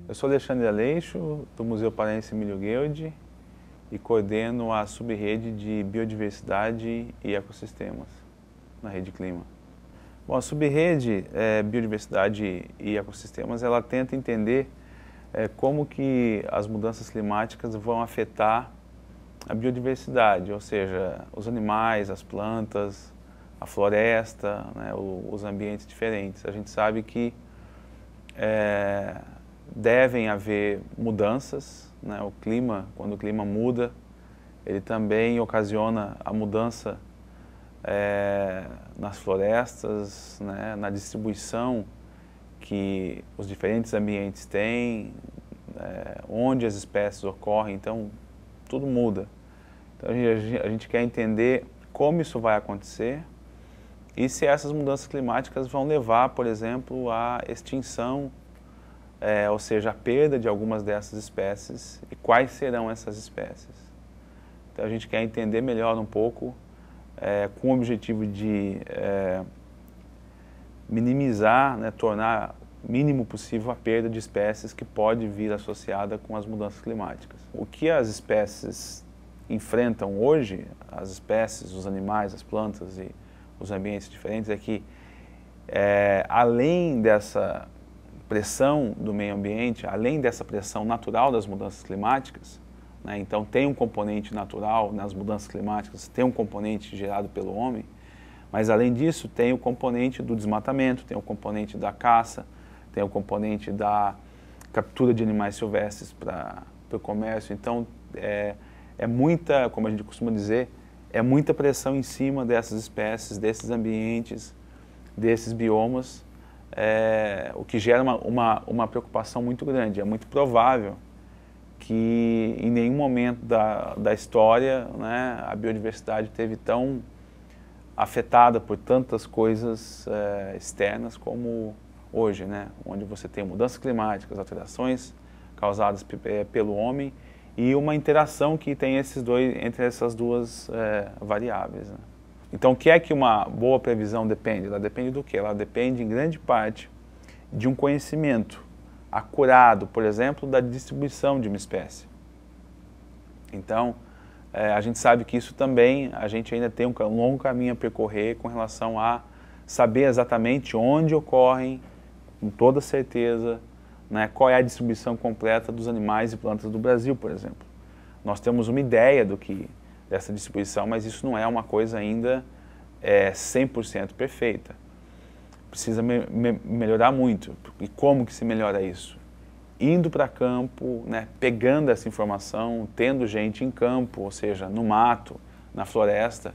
Eu sou Alexandre Aleixo, do Museu Paraense Emílio Gueldi e coordeno a subrede de Biodiversidade e Ecossistemas na Rede Clima. Bom, a subrede Biodiversidade e Ecossistemas, ela tenta entender como que as mudanças climáticas vão afetar a biodiversidade, ou seja, os animais, as plantas, a floresta, né, os ambientes diferentes. A gente sabe que devem haver mudanças, né? O clima, quando o clima muda, ele também ocasiona a mudança nas florestas, né? Na distribuição que os diferentes ambientes têm, onde as espécies ocorrem, então tudo muda. Então a gente quer entender como isso vai acontecer e se essas mudanças climáticas vão levar, por exemplo, à extinção, ou seja, a perda de algumas dessas espécies e quais serão essas espécies. Então a gente quer entender melhor um pouco, com o objetivo de minimizar, né, tornar mínimo possível a perda de espécies que pode vir associada com as mudanças climáticas. O que as espécies enfrentam hoje, as espécies, os animais, as plantas e os ambientes diferentes, é que além dessa pressão do meio ambiente, além dessa pressão natural das mudanças climáticas, né, então tem um componente natural nas mudanças climáticas, tem um componente gerado pelo homem, mas além disso tem o componente do desmatamento, tem o componente da caça, tem o componente da captura de animais silvestres para o comércio. Então é muita, como a gente costuma dizer, é muita pressão em cima dessas espécies, desses ambientes, desses biomas, o que gera uma preocupação muito grande. É muito provável que em nenhum momento da história, né, a biodiversidade esteve tão afetada por tantas coisas externas como hoje, né, onde você tem mudanças climáticas, alterações causadas pelo homem e uma interação que tem entre essas duas variáveis, né. Então, o que é que uma boa previsão depende? Ela depende do quê? Ela depende, em grande parte, de um conhecimento acurado, por exemplo, da distribuição de uma espécie. Então, a gente sabe que isso também, a gente ainda tem um longo caminho a percorrer com relação a saber exatamente onde ocorrem, com toda certeza, né, qual é a distribuição completa dos animais e plantas do Brasil, por exemplo. Nós temos uma ideia dessa distribuição, mas isso não é uma coisa ainda 100% perfeita. Precisa melhorar muito. E como que se melhora isso? Indo para campo, né, pegando essa informação, tendo gente em campo, ou seja, no mato, na floresta,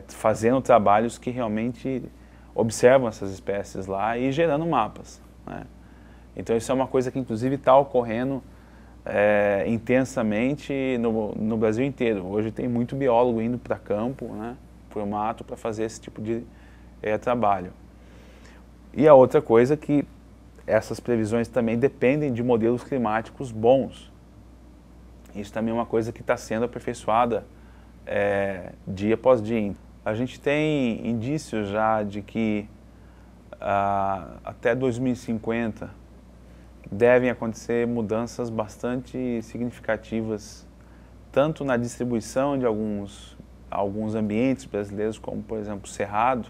fazendo trabalhos que realmente observam essas espécies lá e gerando mapas, né? Então isso é uma coisa que inclusive está ocorrendo intensamente no Brasil inteiro. Hoje tem muito biólogo indo para campo, né, para o mato, para fazer esse tipo de trabalho. E a outra coisa é que essas previsões também dependem de modelos climáticos bons. Isso também é uma coisa que está sendo aperfeiçoada dia após dia. A gente tem indícios já de que até 2050 devem acontecer mudanças bastante significativas, tanto na distribuição de alguns ambientes brasileiros, como por exemplo o Cerrado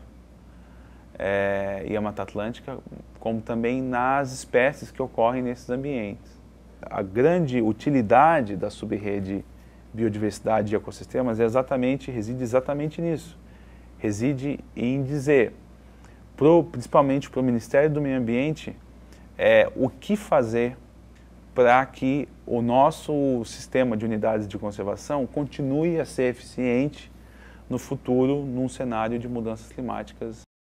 e a Mata Atlântica, como também nas espécies que ocorrem nesses ambientes. A grande utilidade da subrede Biodiversidade e Ecossistemas reside exatamente nisso. Reside em dizer, principalmente para o Ministério do Meio Ambiente, o que fazer para que o nosso sistema de unidades de conservação continue a ser eficiente no futuro, num cenário de mudanças climáticas